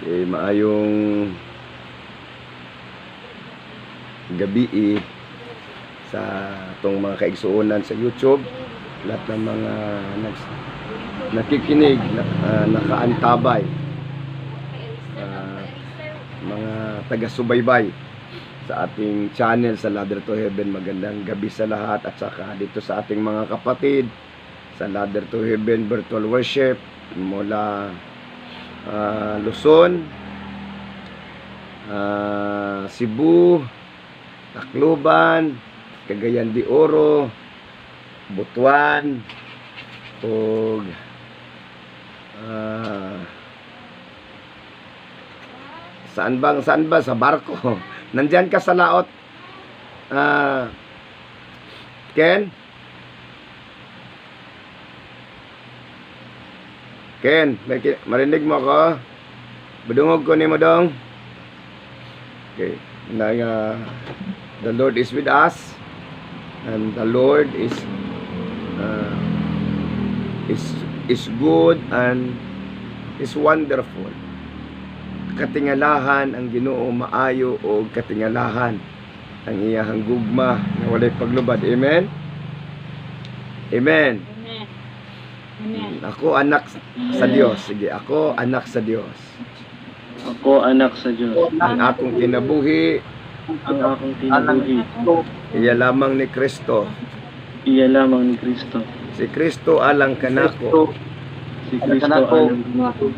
Maayong gabi sa itong mga kaigsuonan sa YouTube, lahat ng mga nakikinig, nakaantabay, mga taga-subaybay sa ating channel sa Ladder to Heaven. Magandang gabi sa lahat, at saka dito sa ating mga kapatid sa Ladder to Heaven Virtual Worship mula Luzon, Cebu, Tacloban, Cagayan de Oro, Butuan, ug saan ba sa barko. Nandyan ka sa laot, Ken? Ken, marinig mo ako? Budungog ko ni mo dong. Okay. The Lord is with us, and the Lord is good and is wonderful. Katingalahan ang Ginoo maayo, o katingalahan ang iyahang gugma na walay paglubad. Amen. Amen. Amen. Ako anak sa Dios. Sige, ako anak sa Dios. Ako anak sa Diyos. Ang akong kinabuhi, Ang akong kinabuhi, iya lamang ni Kristo. iya lamang ni Kristo. Si Kristo alang kanako, Si Kristo alang kanako.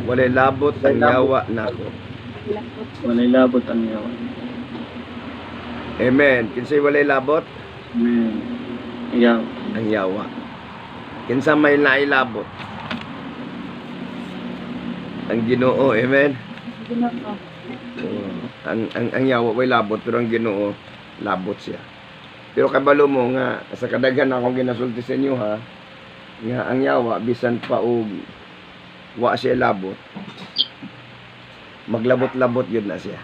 walay labot ang yawa nako. Walay labot ang yawa. Amen. Kinsay walay labot? Amen. Iyaw. Ang yawa. Kinsa may nailabot? Ang Ginoo. Amen. Ang yawa way labot, pero ang Ginoo labot siya. Pero kabalo mo nga sa kadaghan akong ginasulti sa inyo, ha, nga ang yawa bisan pa og wa siya labot, maglabot-labot yun na siya.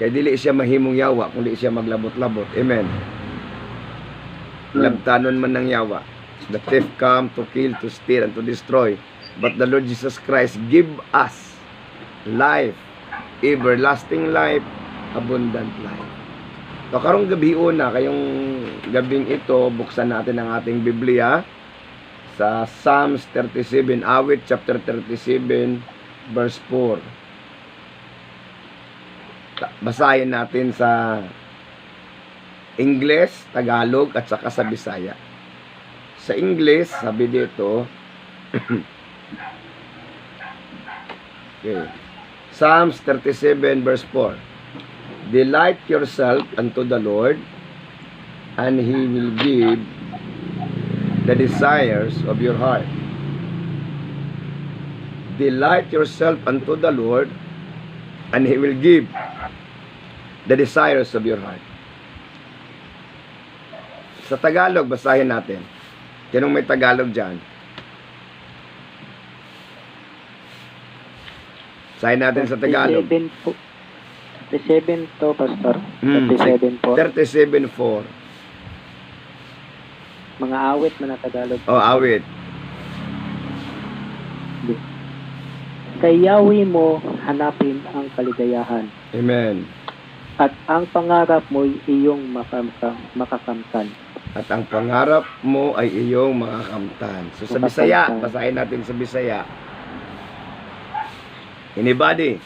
Kaya dili siya mahimong yawa kung di siya maglabot-labot. Amen. Labtanon man ng yawa. The thief come to kill, to steal, and to destroy. But the Lord Jesus Christ give us life, everlasting life, abundant life. So karong gabi una, kayong gabing ito, buksan natin ang ating Biblia sa Psalms 37, awit chapter 37, verse 4. Basahin natin sa English, Tagalog, at saka sa Bisaya. Sa English, sabi dito, okay. Psalms 37 verse 4. Delight yourself unto the Lord, and He will give the desires of your heart. Delight yourself unto the Lord, and He will give the desires of your heart. Sa Tagalog, basahin natin. Sinong may Tagalog dyan? Basahin natin sa Tagalog. 37 to, Pastor. 37 po. 37:4. Mga awit man na Tagalog. Oh, awit. Kay Yahweh mo hanapin ang kaligayahan, Amen. at ang pangarap mo iyong makakamtan. At ang pangarap mo ay iyong makakamtan. So sa Bisaya, basahin natin sa Bisaya. Anybody?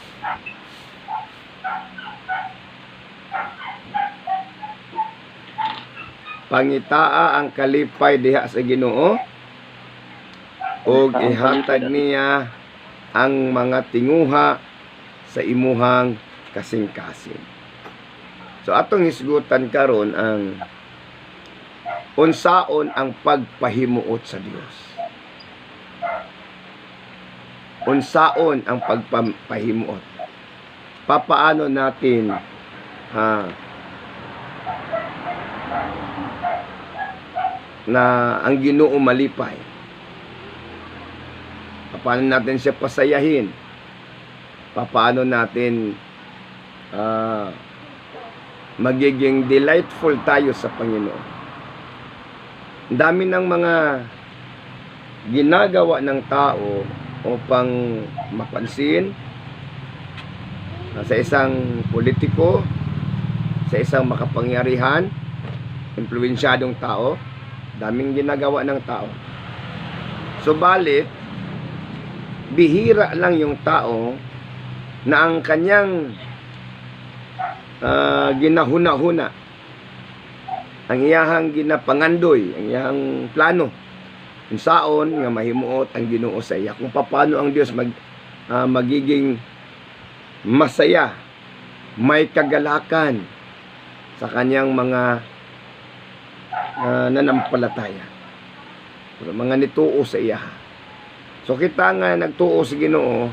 Pangitaa ang kalipay diha sa Ginoo, ug ihatag niya ang mga tinguha sa imuhang kasing-kasing. So atong hisgutan karon ang unsaon ang pagpahimuot sa Dios. Unsaon ang pagpahimuot? Papaano natin na ang Ginoo malipay? Paano natin siya pasayahin? Paano natin magiging delightful tayo sa Panginoon? Ang dami ng mga ginagawa ng tao upang mapansin sa isang politiko, sa isang makapangyarihan, impluwensyadong tao, daming ginagawa ng tao. Subalit, bihira lang yung tao na ang kanyang ginahuna-huna, ang iyahang ginapangandoy, ang iyahang plano, kung saon nga mahimuot ang Ginoo sa iya, kung paano ang Dios magiging masaya, may kagalakan sa kanyang mga nanampalataya, mga nituo sa iya. So kita nga nagtuo sa Ginoo,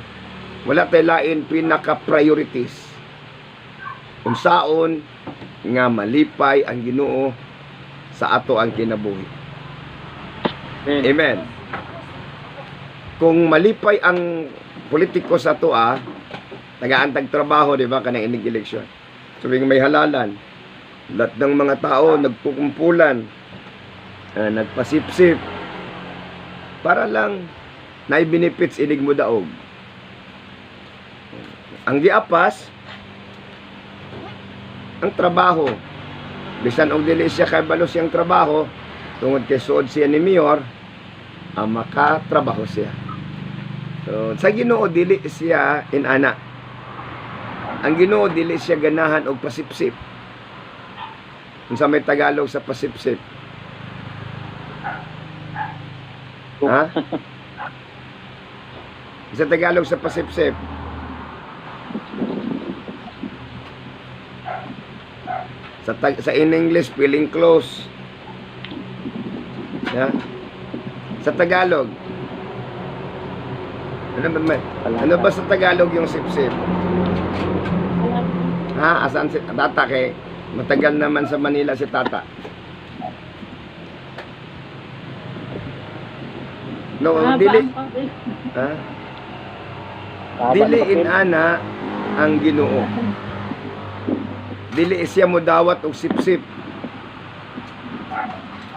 wala tayo lain pinaka-priorities kung saon nga malipay ang Ginoo sa ato ang kinabuhi. Amen. Kung malipay ang politiko sa ato, nagaantag trabaho, di ba, kanang inig eleksyon. Sabi may halalan, lahat ng mga tao nagkukumpulan, nagpasipsip, para lang naibinipits inig mo daog. Ang giapas, ang trabaho. Bisan og dili siya kay balos siyang trabaho, tungod kay suod siya ni Mayor, makatrabaho siya. So, sa Ginoo dili siya inana. Ang Ginoo dili siya ganahan og pasipsip. Unsa may Tagalog sa pasipsip? Ha? Sa Tagalog sa pasipsip? Sa in English, feeling close. Yeah. Sa Tagalog, ano ba sa Tagalog yung sipsip? Ha? Asan si Tata? Kay matagal naman sa Manila si Tata. No, dili. Ha? Dili inana ang Ginoo. Dili siya mo dawat og sipsip.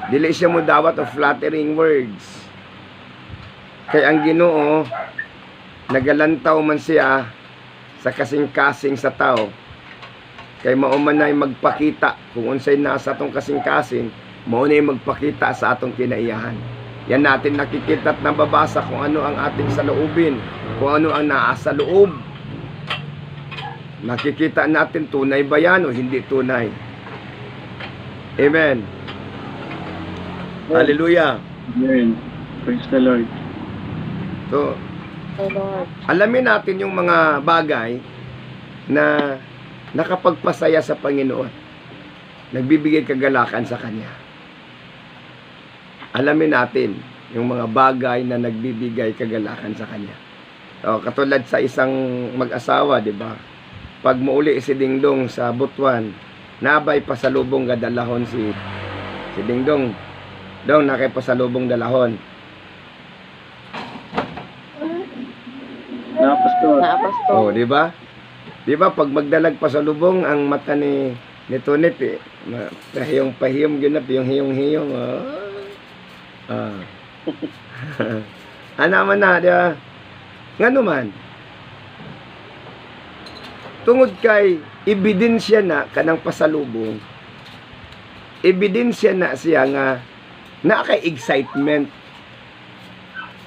Dili siya mo dawat og flattering words. Kay ang Ginoo nagalantaw man siya sa kasing-kasing sa tao. Kay mao man nay magpakita kung unsay nasa atong kasing-kasing, mao nay magpakita sa atong kinaiyahan. Yan natin nakikita at nababasa kung ano ang ating saloobin, kung ano ang naasa loob. Nakikita natin tunay ba yan o hindi tunay. Amen. Hallelujah. Amen. Praise the Lord. So, alamin natin yung mga bagay na nakapagpasaya sa Panginoon. Nagbibigay kagalakan sa Kanya. Alamin natin yung mga bagay na nagbibigay kagalakan sa Kanya. So, katulad sa isang mag-asawa, di ba? Pag muuli si Dingdong sa Butuan, nabay pasalubong gadalahon si Dingdong. Dong, nakay pasalubong dalahon. Naapastol. Oh, di ba? Di ba pag magdalag pasalubong ang mata ni Tonip, pahiyong ginap, yung hiyong-hiyong. Ano man na, di ba? Nga naman, tungod kay ebidensya na kanang pasalubong, ebidensya na siya nga kay excitement.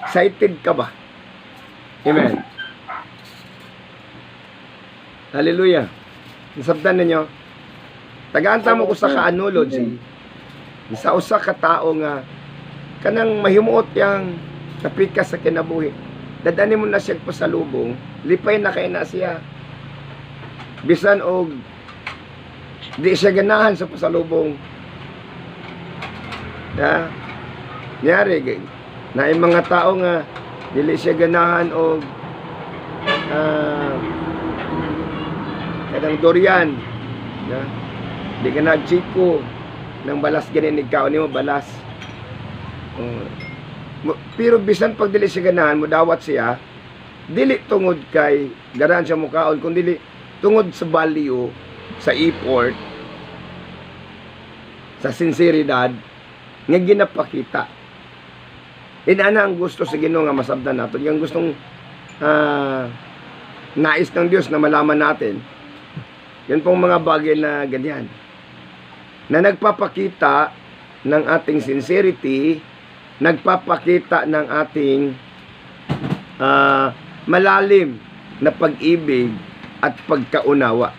Excited ka ba? Amen. Hallelujah. Nasabtan ninyo? Tagaanta mo ko sa ka-analogy. Sa usa ka tao nga kanang mahimuot yang kapika sa kinabuhi. Dadani mo na siya pasalubong, lipay na kay na siya. Bisan og di siya ganahan sa pasalubong. Ya. Nyari na yung mga tao nga dili siya ganahan og kadang durian. Ya. Di ka na chiko nang balas ganin ikaw nimo balas. Pero bisan pag dili siya ganahan mo dawat siya, dili tungod kay ganahan siya mukaon, kun dili tungod sa value, sa effort, sa sinseridad nga ginapakita. Inana ang gusto sa Ginoo nga masabdan natin. Yung gustong nais ng Diyos na malaman natin. Yan pong mga bagay na ganyan. Na nagpapakita ng ating sincerity, nagpapakita ng ating malalim na pag-ibig at pagkaunawa.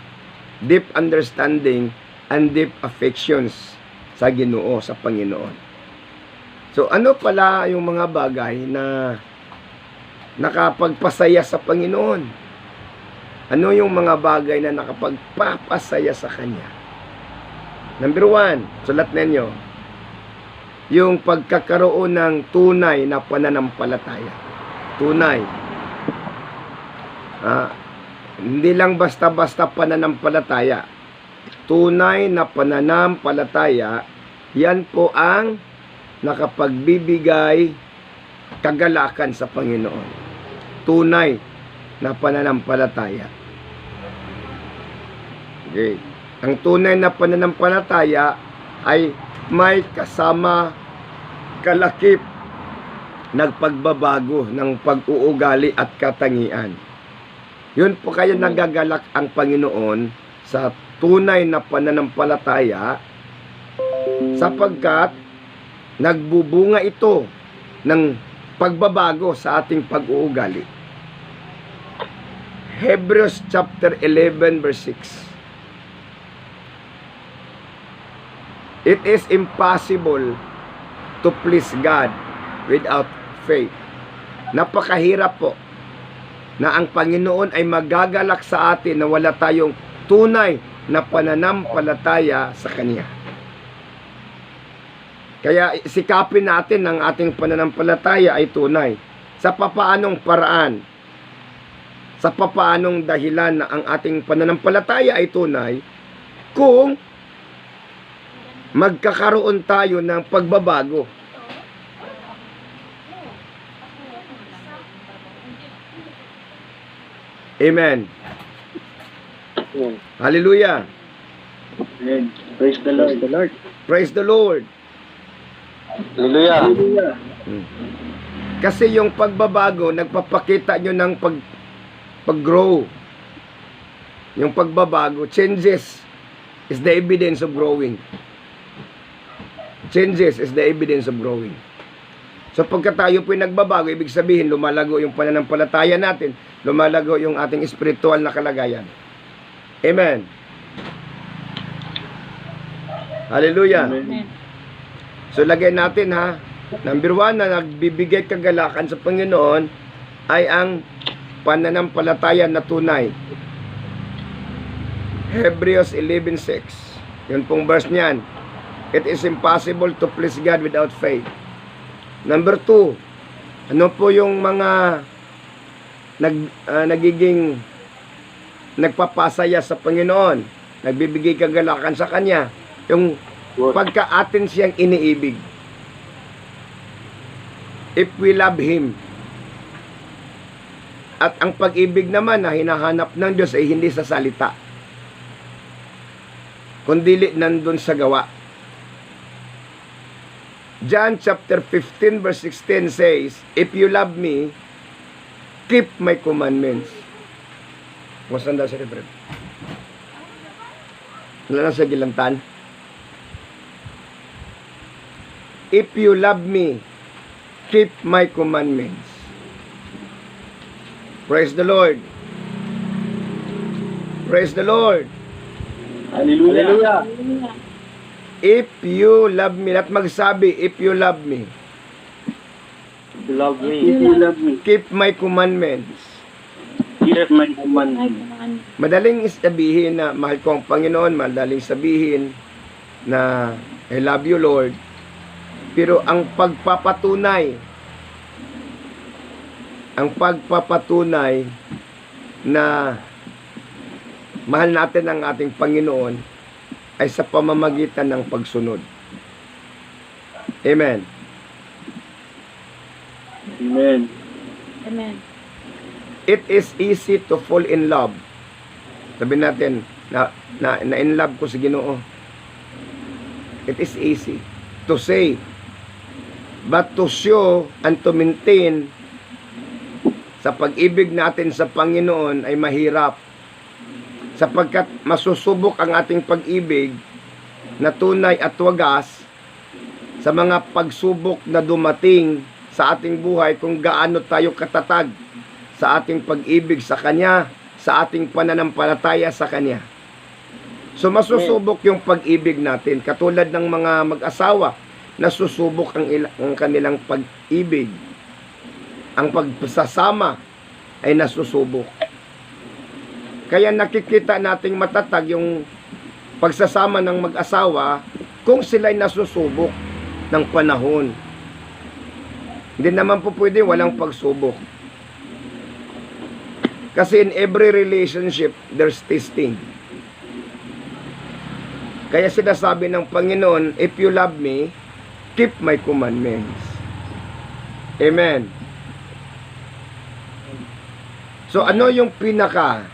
Deep understanding and deep affections sa Ginoo, sa Panginoon. So, ano pala yung mga bagay na nakapagpasaya sa Panginoon? Ano yung mga bagay na nakapagpapasaya sa Kanya? Number 1, sulat ninyo, yung pagkakaroon ng tunay na pananampalataya. Tunay. Hindi lang basta-basta pananampalataya. Tunay na pananampalataya, yan po ang nakapagbibigay kagalakan sa Panginoon. Tunay na pananampalataya. Okay. Ang tunay na pananampalataya ay may kasama kalakip nagpagbabago ng pag-uugali at katangian. Yun po kaya nagagalak ang Panginoon sa tunay na pananampalataya sapagkat nagbubunga ito ng pagbabago sa ating pag-uugali. Hebrews chapter 11 verse 6. It is impossible to please God without faith. Napakahirap po na ang Panginoon ay magagalak sa atin na wala tayong tunay na pananampalataya sa Kanya. Kaya sikapin natin ang ating pananampalataya ay tunay. Sa papaanong paraan, sa papaanong dahilan na ang ating pananampalataya ay tunay, kung magkakaroon tayo ng pagbabago. Amen. Hallelujah. Amen. Praise the Lord. Praise the Lord. Hallelujah. Kasi yung pagbabago, nagpapakita nyo ng pag-grow. Yung pagbabago, changes is the evidence of growing. Changes is the evidence of growing. So pagka tayo po'y nagbabago, ibig sabihin, lumalago yung pananampalataya natin, lumalago yung ating espiritual na kalagayan. Amen. Hallelujah. Amen. So lagay natin ha, number 1 na nagbibigay kagalakan sa Panginoon ay ang pananampalataya na tunay. Hebrews 11:6. Yun pong verse niyan. It is impossible to please God without faith. Number 2, ano po yung mga nagiging nagpapasaya sa Panginoon, nagbibigay kagalakan sa Kanya, yung pagka-atin siyang iniibig. If we love Him. At ang pag-ibig naman na hinahanap ng Diyos ay hindi sa salita, kundi nandun sa gawa. John chapter 15 verse 16 says, if you love me, keep my commandments. Masanda sa Hebrew. Wala na sa gilantan. If you love me, keep my commandments. Praise the Lord. Praise the Lord. Hallelujah. If you love me, at magsabi, if you love me, Love me. If you love me, keep my commandments. keep my commandments. Madaling sabihin na mahal ko ang Panginoon, madaling sabihin na I love you Lord. Pero ang pagpapatunay na mahal natin ang ating Panginoon ay sa pamamagitan ng pagsunod. Amen. Amen. Amen. It is easy to fall in love. Sabi natin, na in love ko sa Ginoo. It is easy to say But to show and to maintain sa pag-ibig natin sa Panginoon ay mahirap. Sapagkat masusubok ang ating pag-ibig na tunay at wagas sa mga pagsubok na dumating sa ating buhay kung gaano tayo katatag sa ating pag-ibig sa Kanya, sa ating pananampalataya sa Kanya. So masusubok yung pag-ibig natin, katulad ng mga mag-asawa, nasusubok ang kanilang pag-ibig. Ang pagsasama ay nasusubok. Kaya nakikita nating matatag yung pagsasama ng mag-asawa kung sila'y nasusubok ng panahon. Hindi naman po pwede walang pagsubok. Kasi in every relationship, there's testing. Kaya sinasabi ng Panginoon, if you love me, keep my commandments. Amen. So ano yung pinaka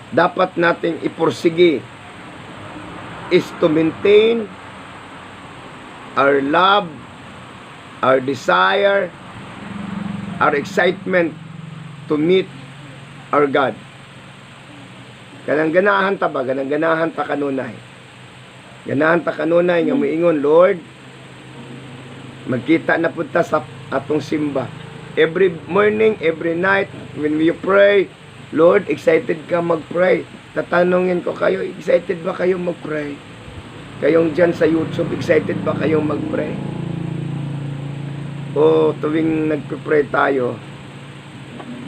dapat nating ipursige is to maintain our love, our desire, our excitement to meet our God. Kanang ganahan ta ba? Kanang ganahan ta kanunay. Ganahan ta kanunay nga moingon, Lord, magkita na punta sa atong simba. Every morning, every night, when we pray, Lord, excited ka mag-pray. Tatanungin ko kayo, excited ba kayo mag-pray? Kayong dyan sa YouTube, excited ba kayong mag-pray? O tuwing nagpe-pray tayo,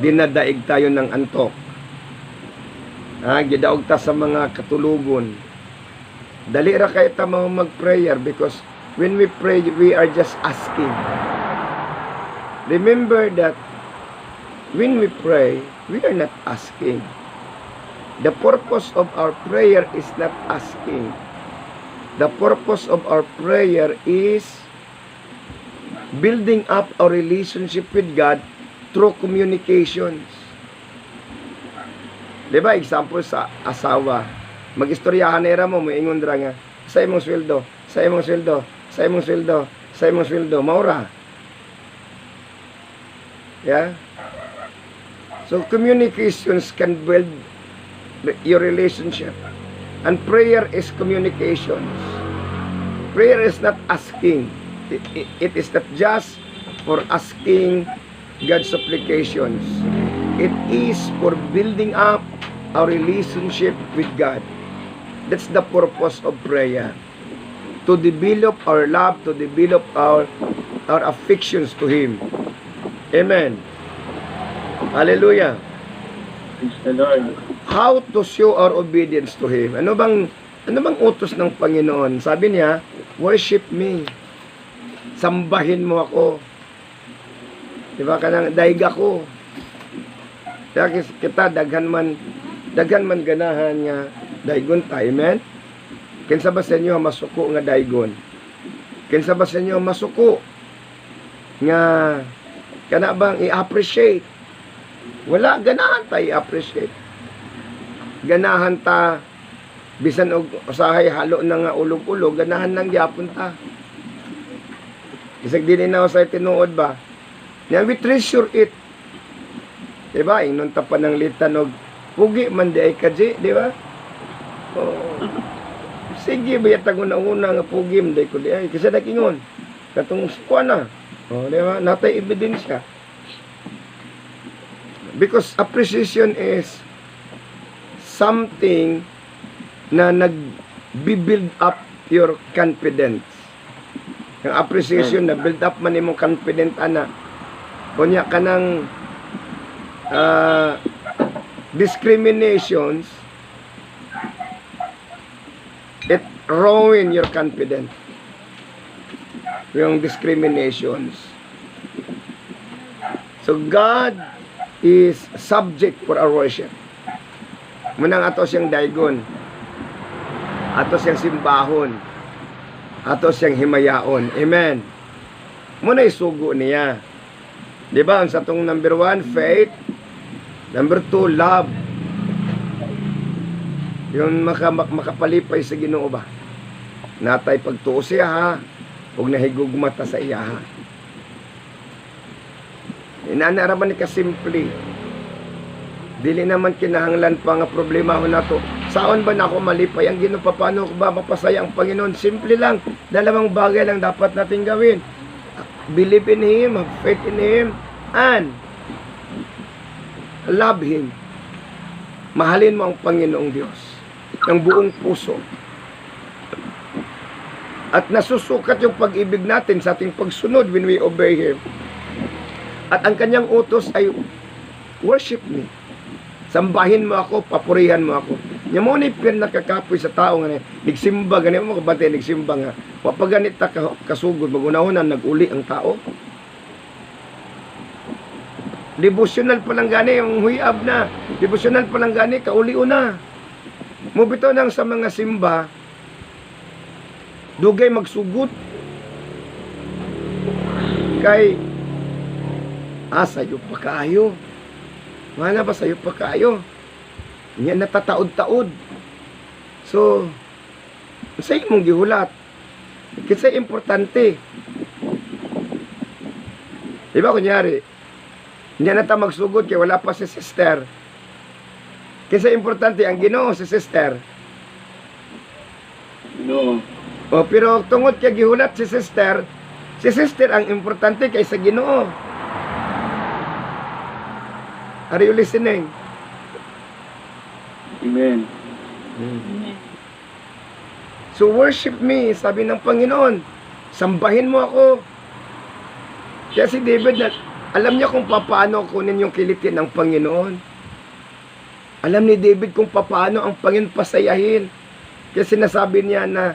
dinadaig tayo ng antok. Gidaog ta sa mga katulugon. Dali ra kayo ta mag-prayer because when we pray, we are just asking. Remember that when we pray, we are not asking. The purpose of our prayer is not asking. The purpose of our prayer is building up our relationship with God through communications. Diba, example sa asawa. Mag-istoryahan na mo, maingon dira nga, sa imong sweldo, sa imong sweldo, sa imong sweldo, sa imong sweldo, maura. Yeah? So, communications can build your relationship. And prayer is communications. Prayer is not asking. It is not just for asking God's supplications. It is for building up our relationship with God. That's the purpose of prayer. To develop our love, to develop our affections to Him. Amen. Hallelujah. Praise the Lord. How to show our obedience to Him? Ano bang utos ng Panginoon? Sabi niya, worship me. Sambahin mo ako. Diba kanang daig ako. Kaya kita daghan man ganahan nga daigon ta. Amen? Kinsa ba sa inyo masuko nga daigon? Kinsa ba sa inyo masuko nga kana bang i-appreciate? Wala, ganahan ta i-appreciate. Ganahan ta bisan og usahay halo na nga ulog-ulog, ganahan lang gyapon ta. Isag din na sa tinuod ba? Nga we treasure it. Diba? Ingnon ta pananglitan og pugi man di ay kaji, di ba? Oh. Sige ba yatag una nga pugi man di ko di ay kasi nakingon. Katong kuha na. Oh, di ba? Natay ebidensya. Because appreciation is something na nag-build up your confidence. Yung appreciation na build up man imong confident ana. Kunya kanang discriminations, it ruin your confidence. Yung discriminations. So God is subject for our worship. Munang ato siyang daigon, ato siyang simbahon, ato siyang himayaon. Amen. Muna isugo niya. Diba? Ang sa tong number 1, faith. Number 2, love. Yung makapalipay sa Ginoo ba? Natay pagtuo siya ha. ug nahigugma ta sa iyaha. Inanaraman ni ka simple. Dili naman kinahanglan pa nga problema ho nato. Saon ba nako malipay ang Ginoo? Paano ko ba mapasaya ang Panginoon? Simple lang. Dalawang bagay lang dapat nating gawin. Believe in Him, have faith in Him, and love Him. Mahalin mo ang Panginoong Diyos ng buong puso. At nasusukat yung pag-ibig natin sa ating pagsunod when we obey Him. At ang kanyang utos ay worship me. Sambahin mo ako, papurihan mo ako. Nya mo ni nakakapoy sa tao nga nagsimba gani mo kabante nagsimba nga. Wa pa ganit ta kasugod magunahunan naguli ang tao. Devotional pa lang gani yung huyab na. Devotional pa lang gani kauli una. Mo bitaw nang sa mga simba dugay magsugot kay sayo pa kayo. Wala ba sayo pa kayo? Nya natataod-taod. So, sa imong gihulat. Kasi importante. Diba kunyari, hindi na ta magsugod kaya wala pa si sister. Kasi importante ang Ginoo si sister. No. O, pero tungod kaya gihulat si sister ang importante kaysa Ginoo. Are you listening? Amen. Amen. So worship me, sabi ng Panginoon. Sambahin mo ako. Kaya si David, alam niya kung paano kunin yung kilitin ng Panginoon. Alam ni David kung paano ang Panginoon pasayahin. Kaya sinasabi niya na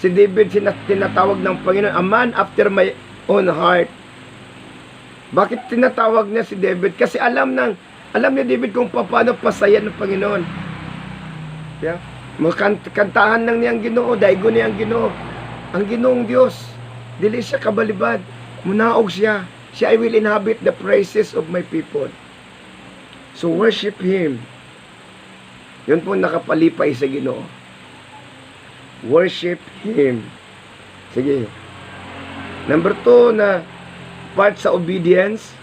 si David tinatawag ng Panginoon, a man after my own heart. Bakit tinatawag niya si David? Kasi alam ni David kung paano pasayan ng Panginoon. Yeah. Kantahan lang niya ang Ginoo, daigo niya ang Ginoo. Ang Ginoong Diyos, dili siya kabalibad. Munaog siya. I will inhabit the praises of my people. So worship Him. Yun po nakapalipay sa Ginoo. Worship Him. Sige. Number 2 na part sa obedience.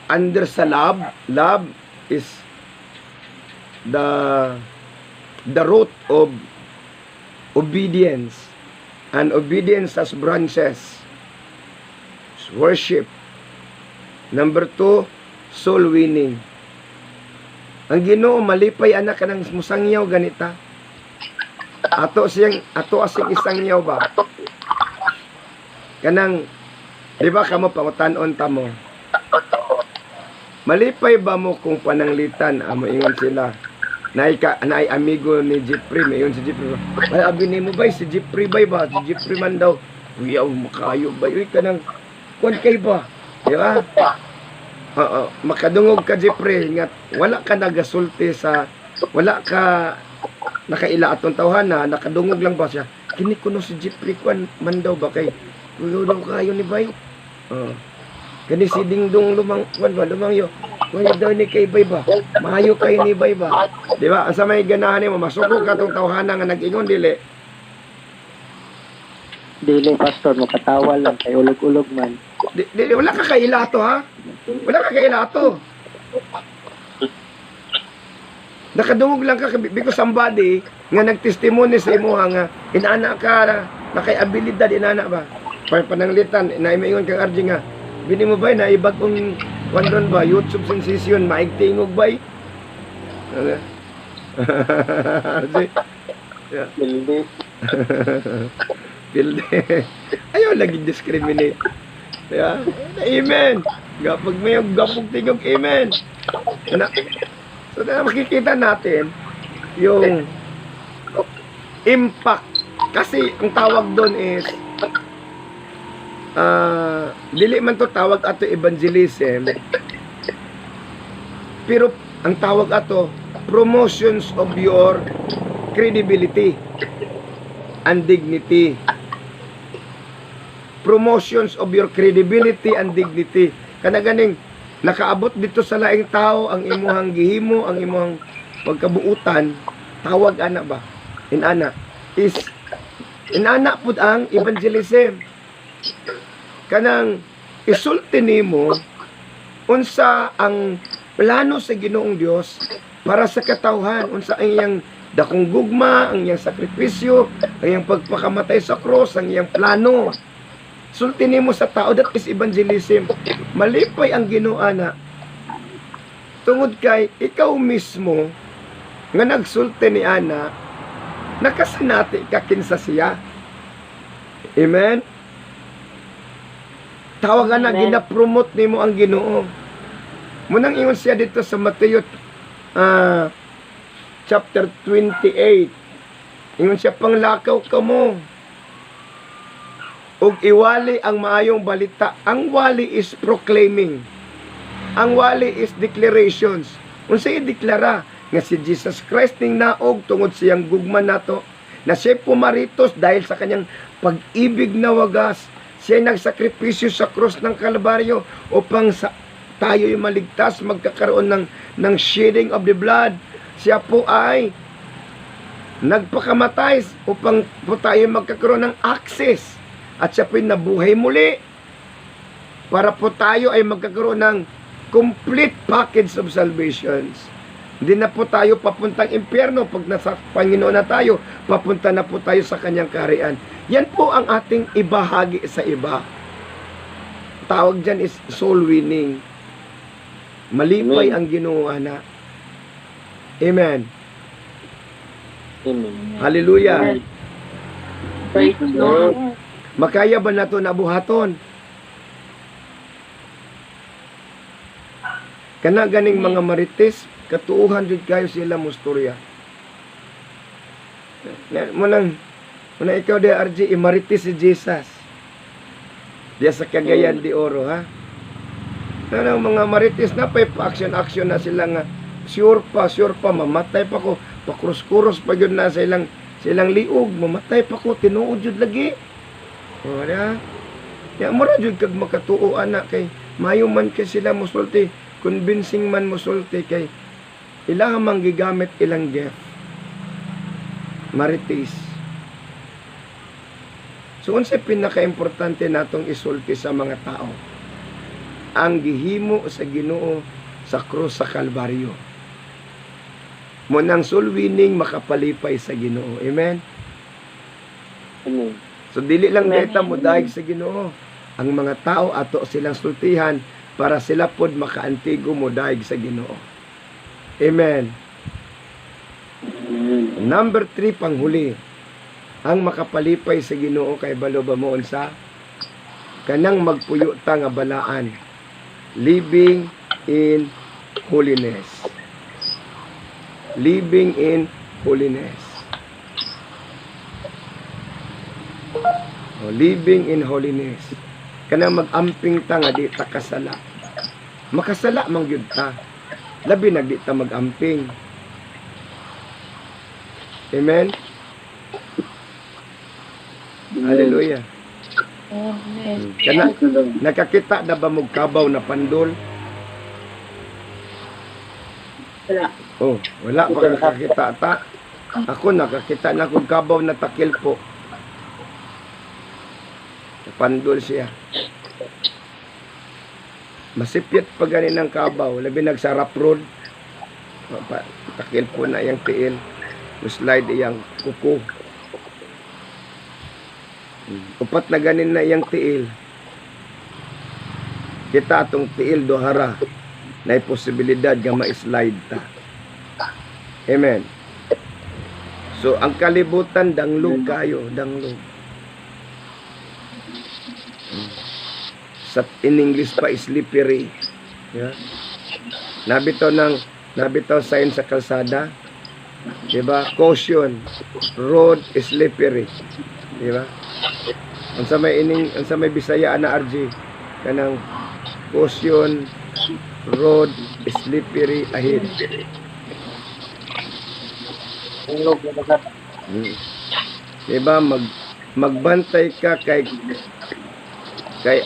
Under sa love. Love is the root of obedience. And obedience has branches. Worship. Number 2, soul winning. Ang Ginoo malipay anak kanang musangyaw ganita. Ato asing isangyaw ba? Kanang di ba kamo pangutan-on ta mo? Malipay ba mo kung pananglitan amo ingon sila? Naay amigo ni Jeffrey, mayon si Jeffrey. Ay abi nimo bay si Jeffrey bay ba? Si Jeffrey man daw. Uyaw makayo ba uy kanang kon kay ba? Di ba? Makadungog ka Jeffrey nga wala ka nagasulti sa wala ka nakaila atong tawhana, nakadungog lang ba siya? Kini kuno si Jeffrey kwan man daw ba kay uyaw daw kayo ni bay? Kani si Dingdong lumangyo. Kuya daw ni kay bay ba? Maayo kay ni bay ba? Di ba? Asa may ganahan nimo masuko ka tong tawhana nga nag-ingon dili. Dili, pastor, makatawa lang. Kay ulog-ulog man. Wala ka kailato ha? Wala ka kailato. Nakadungog lang ka because somebody nga nagtestimony sa imo nga inana ka na kay abilidad inana ba? Pananglitan na imaingon kang RJ nga bini mo ba na ibagong wandon ba YouTube sensation maigtingog ba? RJ. Yeah. Pilde. Ayaw lagi discriminate. Yeah. Amen. Gapag may gapog tingog amen. So makikita natin yung impact. Kasi ang tawag doon is dili man to tawag ato evangelism. Pero ang tawag ato promotions of your credibility and dignity. Promotions of your credibility and dignity. Kana ganing nakaabot dito sa laing tao ang imuhang gihimo, ang imuhang pagkabuutan, tawag ana ba? Inana is Inana pud ang evangelism. Kanang isulti nimo unsa ang plano sa Ginoong Dios para sa katawhan, unsa ang iyang dakong gugma, ang iyang sakripisyo, ang iyang pagpakamatay sa cross, ang iyang plano. Sulti nimo sa tao, that is evangelism. Malipay ang Ginoo ana. Tungod kay ikaw mismo nga nagsulti ni ana, nakasanati ka kinsa siya. Amen. Tawagan na Amen. gina-promote nimo ang Ginoo. Munang ingon siya dito sa Mateo chapter 28. Ingon siya, panglakaw ka mo. Ug iwali ang maayong balita. Ang wali is proclaiming. Ang wali is declarations. Unsay ideklara nga si Jesus Christ ning naog tungod siyang gugma nato, na siya pumaritos dahil sa kanyang pag-ibig na wagas. Siya nagsakripisyo sa krus ng Kalbaryo upang tayo'y maligtas, magkakaroon ng shedding of the blood. Siya po ay nagpakamatay upang po tayo magkakaroon ng access. At siya po'y nabuhay muli para po tayo ay magkakaroon ng complete package of salvations. Hindi na po tayo papuntang impyerno. Pag nasa Panginoon na tayo, papunta na po tayo sa kanyang kaharian. Yan po ang ating ibahagi sa iba. Tawag dyan is soul winning. Malipay ang Ginoo ana. Amen. Amen. Hallelujah. Praise the Lord. Makaya ba nato nabuhaton? Kana ganing mga marites, katuuhan jud kayo sila musturya. Munang ikaw de RG imarites si Jesus. Diya sa Cagayan de Oro ha. Ano mga marites na pa action na sila nga sure pa mamatay pa ko, pakrus-kurus pa gyud na silang liog, mamatay pa ko, tinuod jud lagi. Wala. Ya mura jud kag makatuo ana kay mayo man kay sila musulti, convincing man musulti kay ilang manggigamit ilang gift. Marites. So unsa pinaka-importante natong isulti sa mga tao? Ang gihimo sa Ginoo sa krus sa Kalbaryo. Munang soul winning makapalipay sa Ginoo. Amen. Amen. So dili lang Amen. dayta mo daig sa Ginoo. Ang mga tao ato silang sultihan para sila pod makaantigo mo daig sa Ginoo. Amen. Amen. Number 3 panghuli. Ang makapalipay sa Ginoo kay balo ba mo unsa? Kanang magpuyo ta nga balaan. Living in holiness. Living in holiness. Living in holiness. Kanang mag-amping ta nga di ta kasala. Makasala man gyud ta. Labi na di ta mag-amping. Amen. Hallelujah. Amen. Kana nakakita na ba mo kabaw na pandol? Wala. Oh, wala pa nakakita ta. Ako nakakita na kog kabaw na takil po. Pandol siya. Masipyat pa ganin ng kabaw, labi nagsarap road. Takil po na yang tiil. Slide iyang kuko. Upat na ganin na iyang tiil. Kita atong tiil dohara na posibilidad nga ma-slide ta. Amen. So ang kalibutan danglog kayo, danglog. Sa in English pa slippery. Yeah. Nabitaw sign sa kalsada. Diba? Caution. Road is slippery. Diba? Ang sa may Bisaya na RG kanang caution, road is slippery ahead. Diba? Magbantay ka kay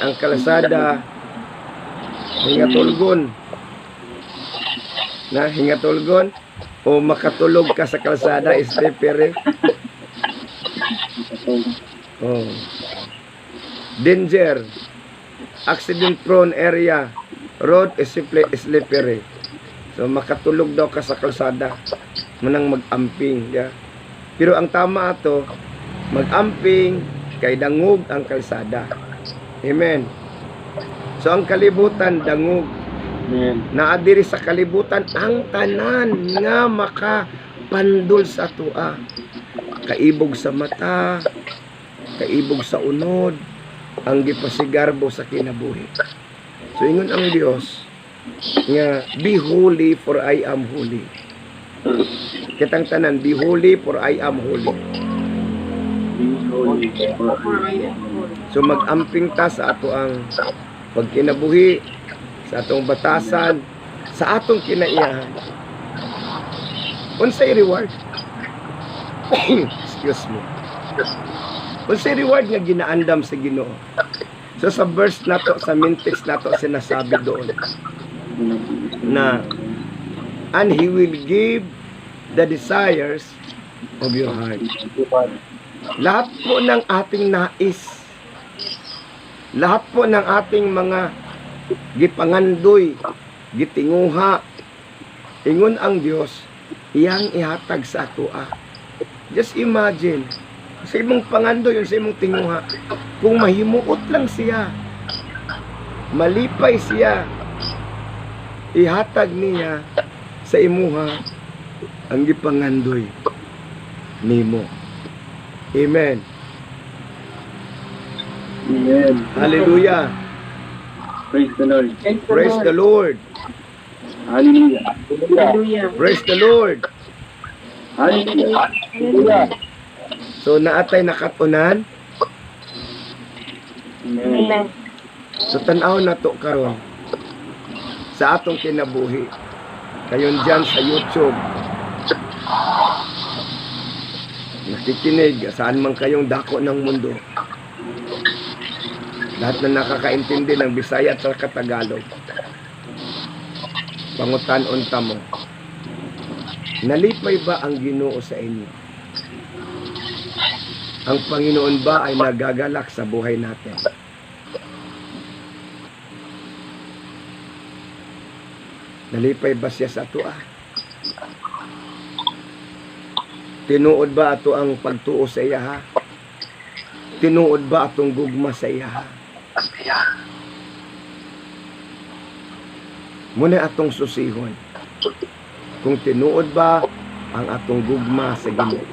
ang kalsada hingatulgon. O makatulog ka sa kalsada is slippery. Oh. Danger. Accident prone area. Road is slippery. So makatulog daw ka sa kalsada. Munang mag-amping. Yeah? Pero ang tama ato, mag-amping kay dangog ang kalsada. Amen. So ang kalibutan dangog. Naadiri sa kalibutan ang tanan nga makapandol sa tua. Kaibog sa mata, kaibog sa unod, ang gipasigarbo sa kinabuhi. So ingon ang Dios nga be holy for I am holy. Kitang tanan, be holy for I am holy. So mag-amping ta sa ato ang pagkinabuhi, sa atong batasan, sa atong kinaiyahan. Unsay reward? Excuse me. Unsay reward nga ginaandam sa Ginoo? So sa verse nato, sa main text nato, sinasabi doon na and He will give the desires of your heart. Lahat po ng ating nais, lahat po ng ating mga gipangandoy, gitinguha, ingon ang Dios, iyang ihatag sa atoa. Just imagine, sa imong pangandoy, yung sa imong tinguha, kung mahimuot lang siya, malipay siya, ihatag niya sa imuha ang gipangandoy nimo. Amen. Amen. Hallelujah. Praise the Lord. Praise the Lord. Hallelujah. Hallelujah. Praise the Lord. Hallelujah. Hallelujah. So naatay nakatunan. Amen. So tanaw na to karon sa atong kinabuhi. Kayon dyan sa YouTube. Nakikinig saan man kayong dako ng mundo. Lahat na nakakaintindi ng Bisaya at Tagalog. Pangutan-on ta mo. Nalipay ba ang Ginoo sa inyo? Ang Panginoon ba ay nagagalak sa buhay natin? Nalipay ba siya sa ato? Tinuod ba ato ang pagtuo sa iya? Ha? Tinuod ba atong gugma sa iya? Ha? Muna atong susihon. Kung tinuod ba ang atong gugma sa Ginoo.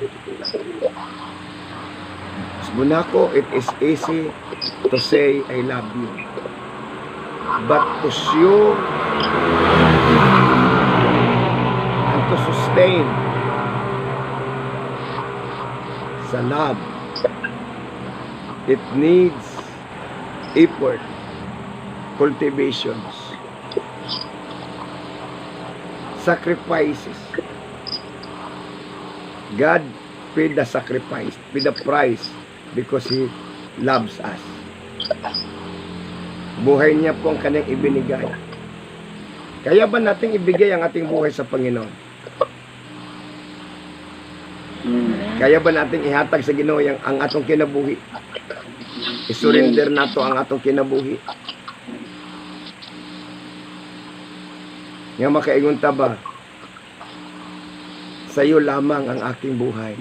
Muna ko, it is easy to say I love you. But to show and to sustain sa love, it needs effort, cultivations, sacrifices. God paid the sacrifice, paid the price because He loves us. Buhay niya po ang kanyang ibinigay. Kaya ba nating ibigay ang ating buhay sa Panginoon? Kaya ba nating ihatag sa Ginoo ang atong kinabuhi? I-surrender nato ang atong kinabuhi. Nga makaingon ta ba? Sa iyo lamang ang aking buhay.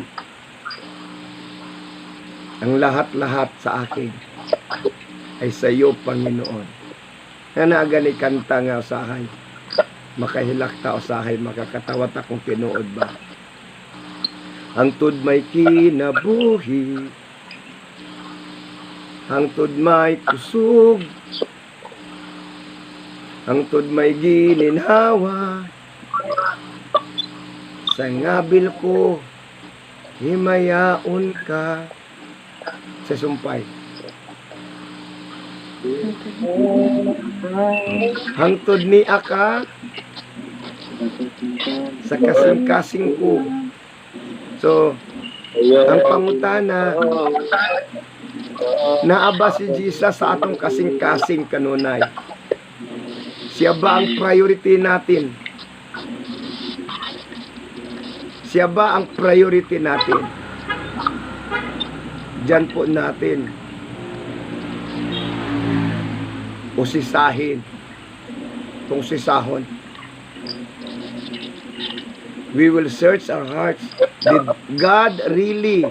Ang lahat-lahat sa akin ay sa iyo, Panginoon. Nga naagani kanta nga usahay. Makahilak ta usahay, makakatawa ta kung tinuod ba. Hangtod may kinabuhi, hangtod may kusog, hangtod may gininhawa, sa ngabil ko, himayaon ka sa sumpay. Hangtod ni aka, sa kasing-kasing ko. So, ang pangutana, naaba si Jesus sa atong kasing-kasing kanunay. Siya ba ang priority natin? Siya ba ang priority natin? Diyan po natin usisahin kung sisahon. We will search our hearts. Did God really,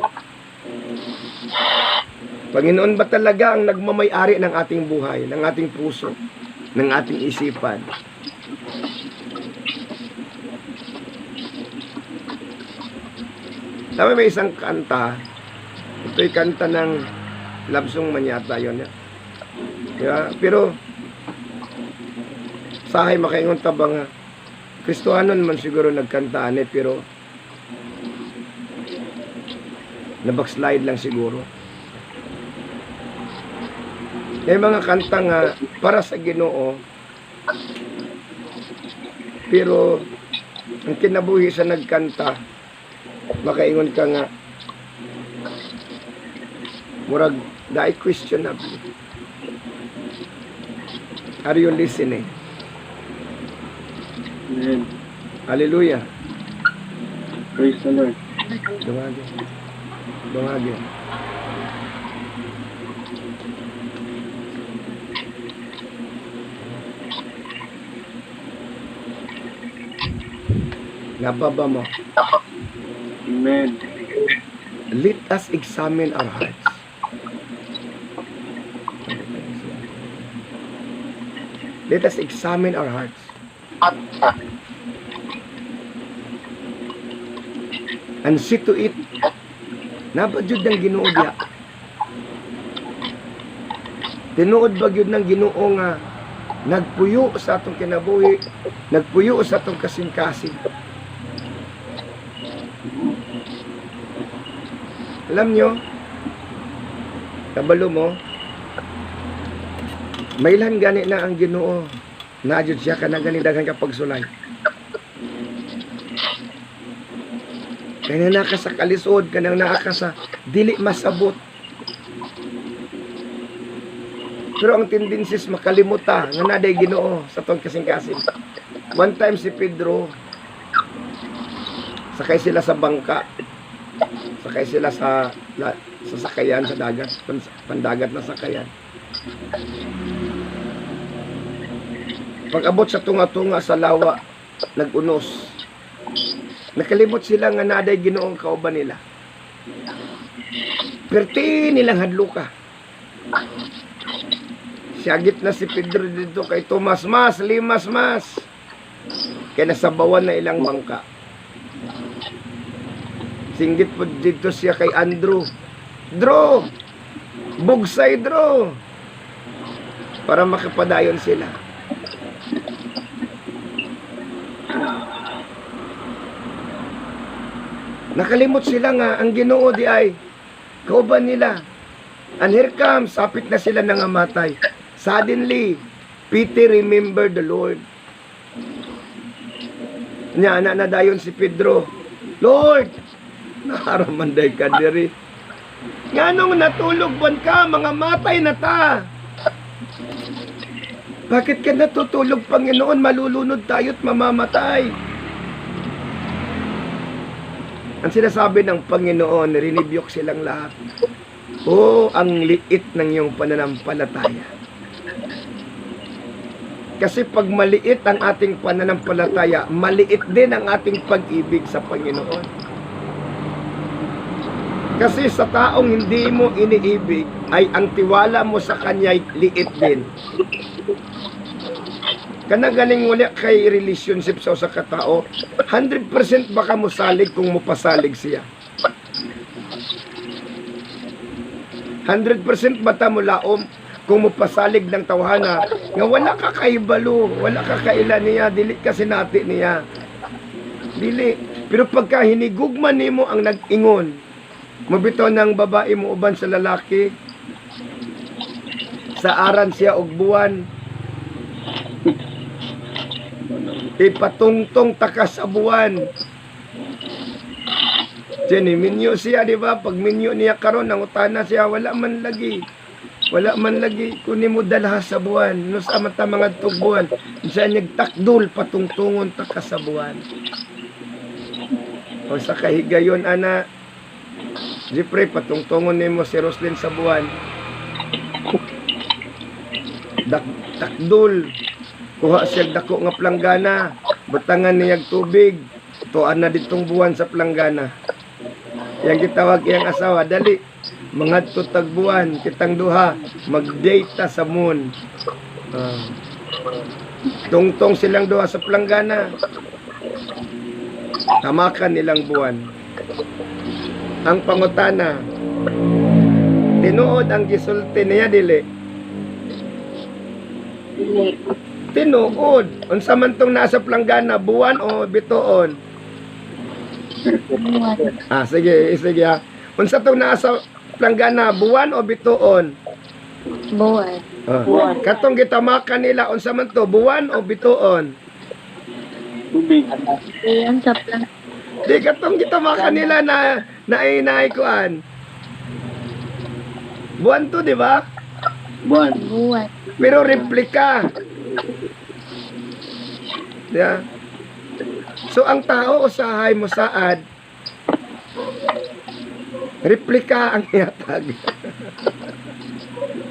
Panginoon ba talaga ang nagmamay-ari ng ating buhay, ng ating puso, ng ating isipan? Tama, may isang kanta. Ito'y kanta ng Labsong Manyata yun. Yeah? Pero sahay makaingon tabang Kristohanon man siguro nagkantaan pero nabackslide lang siguro. May mga kanta nga para sa Ginoo, pero ang kinabuhi sa nagkanta, makaingon ka nga murag dai questionable. Are you listening? Amen. Hallelujah. Praise the Lord. Dumagi. Dumagi. Nababa mo. Amen. Let us examine our hearts. Let us examine our hearts. And see to it. Nabadjud ng Ginoo diha. Tinuod ba gyud ng Ginoo nga nagpuyo sa atong kinabuhi, nagpuyo sa atong kasing-kasing. Alam nyo, kabalo mo, mailan gani na ang Ginoo, naadjud siya ka na gani daghan ka pagsulay. Kaya na ka sa kalisod, kanang naa ka sa dili masabot. Pero ang tendencies makalimuta nga naday Ginoo sa tong kasing-kasing. One time si Pedro, sakay sila sa bangka. Sakay sila sa sakayan sa dagat, pandagat na sakayan. Pag-abot sa tunga-tunga sa lawa, nag-unos. Nakalimot sila nga naday Ginoong kauban nila. Perti nilang hadluka. Siyagit na si Pedro dito kay Tomas, limas. Kaya nasabawan na ilang bangka. Singgit po dito siya kay Andrew. Dro! Bugsay, Dro! Para makapadayon sila. Nakalimot sila nga, ang Ginoo di ay kauban nila. And here comes, sapit na sila nangamatay. Suddenly, Peter remembered the Lord. Nya, na dayon si Pedro. Lord! Nakaramanday ka diri. Nga nung natulog ban ka, mga matay na ta. Bakit ka natutulog, Panginoon? Malulunod tayo't mamamatay. Ang sinasabi ng Panginoon, rinibyok silang lahat. Oh, ang liit ng iyong pananampalataya. Kasi pag maliit ang ating pananampalataya, maliit din ang ating pag-ibig sa Panginoon. Kasi sa taong hindi mo iniibig, ay ang tiwala mo sa Kanya ay liit din. Kanagaling wala kay relationship sa katao, 100% baka mo salig kung mo pasalig siya. 100% bata mo laom kung mo pasalig ng tawhana nga wala ka kaibalo, wala ka kaila niya, dili ka sinati niya. Dili. Pero pagka hinigugman nimo ang nag-ingon, mabitaw ng babae mo uban sa lalaki, sa aran siya og buwan, ipatungtong takas sa buwan. Diyan, minyo siya, di ba? Pag minyo niya karon, nangutana siya, wala man lagi. Kunin mo dalha sa buwan. No sa mata mga tubuan. Siya nagtakdol, patungtungon takas sa buwan. O sa kahigayon, ana, Jeffrey, patungtungon nimo si Roslyn sa buwan. Takdol. Kuha siya dako nga planggana. Butangan niyag tubig. Tuan na ditong buwan sa planggana. Yang gitawag iyang asawa, dali. Mga tutagbuan, kitang duha, mag-data sa moon. Tungtong silang duha sa planggana. Tamakan nilang buwan. Ang pangutana, tinuod ang gisulti niya, dili. Dili. Tinuod. Unsa man tong nasa planggana, buwan o bituon? Buwan. Sige ha. Unsa tong nasa planggana, buwan o bituon? Buwan. Buwan. Katong gitamakan nila, unsa man to, buwan o bituon? Tubig. Ayan sa plan. Di katong gitamakan nila na kuan. Buwan to, di ba? Buwan. Buwan. Pero replika. Yeah. So ang tao usahay mo saad, replika ang ihatag.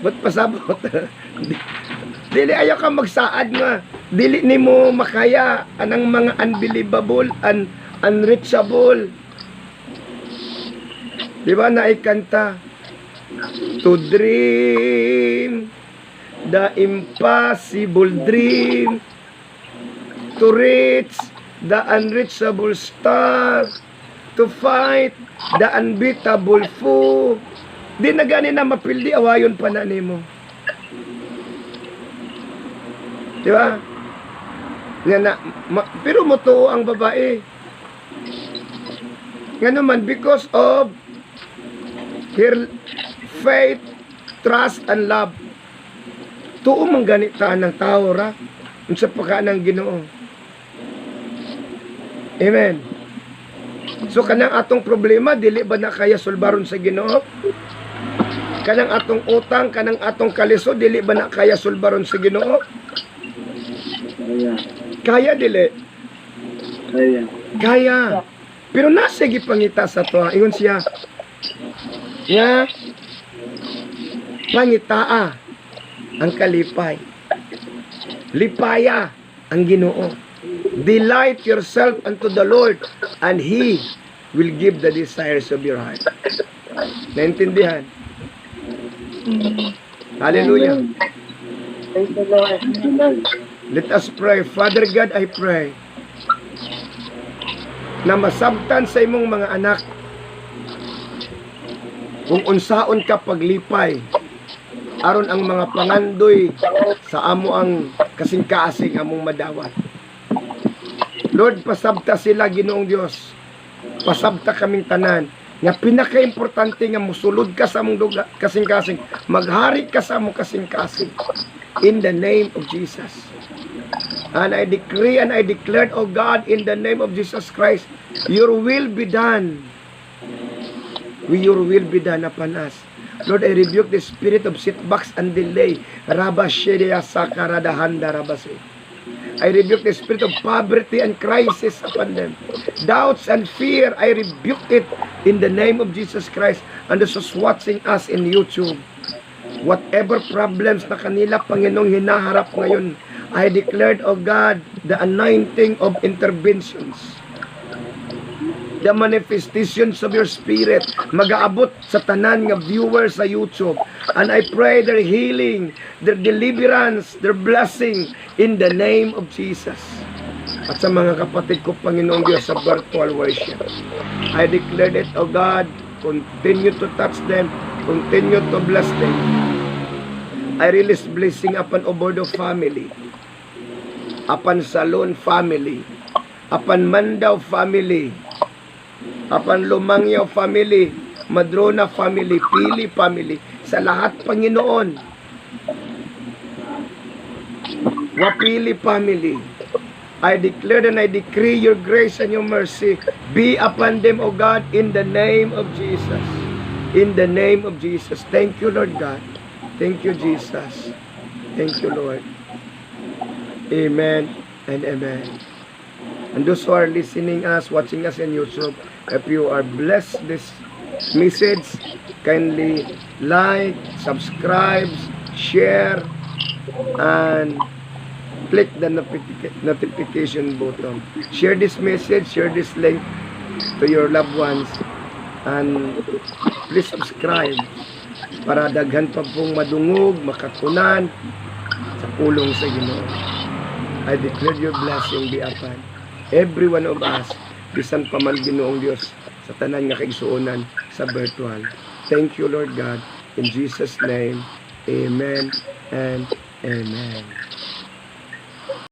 Ba't pasabot? Dili ayaw ka magsaad nga. Dili nimo makaya anang mga unbelievable, unreachable. Di ba naikanta? To dream the impossible dream, to reach the unreachable star, to fight the unbeatable foe. Di na gani na mapildi, awayon pa na nimo. Di ba? Pero mutuo ang babae. Nga naman, because of her faith, trust, and love. Tuo man ganita ng tao ra. Unsa pa ka ng Ginoo. Amen. So kanang atong problema, dili ba na kaya sulbaron sa Ginoo? Kanang atong utang, kanang atong kalisod, dili ba na kaya sulbaron sa Ginoo? Kaya. Kaya dili. Kaya. Kaya. Pero nasa gipangita sa to, ingon siya. Nga pangitaa ang kalipay. Lipaya ang Ginoo. Delight yourself unto the Lord, and He will give the desires of your heart. Naintindihan? Hallelujah. Praise the Lord. Let us pray. Father God, I pray na masabtan sa imong mga anak kung unsaon ka paglipay aron ang mga pangandoy sa amo ang kasing-kasing among madawat. Lord, pasabta sila, Ginoong Dios. Pasabta kaming tanan nga pinaka-importante nga musulod ka sa among duga kasing-kasing, maghari ka sa among kasing-kasing in the name of Jesus. And I decree and I declare, oh God, in the name of Jesus Christ, your will be done. Your will be done upon us. Lord, I rebuke the spirit of setbacks and delay. Rabashedia sakaradahanda rabase. I rebuke the spirit of poverty and crisis upon them. Doubts and fear, I rebuke it in the name of Jesus Christ. And those who's watching us in YouTube, whatever problems na kanila, Panginoong, hinaharap ngayon, I declared, oh God, the anointing of interventions. The manifestations of your spirit mag-aabot sa tanan nga viewers sa YouTube. And I pray their healing, their deliverance, their blessing in the name of Jesus. At sa mga kapatid ko, Panginoong Diyos, sa virtual worship, I declared it, oh God, continue to touch them, continue to bless them. I release blessing upon Obordo family, upon Salon family, upon Mandaw family, upon Lumangyaw family, Madrona family, Pili family, sa lahat, Panginoon. Wapili family, I declare and I decree your grace and your mercy be upon them, O God, in the name of Jesus. In the name of Jesus. Thank you, Lord God. Thank you, Jesus. Thank you, Lord. Amen and amen. And those who are listening us, watching us in YouTube, if you are blessed this message, kindly like, subscribe, share, and click the notification button. Share this message, share this link to your loved ones, and please subscribe para daghan pa pong madungog, makakunan sa pulong sa Ginoo. I declare your blessing be upon every one of us, bisan pa man Ginoong Dios sa tanan nga kaigsuonan sa virtual. Thank you, Lord God. In Jesus' name, amen and amen.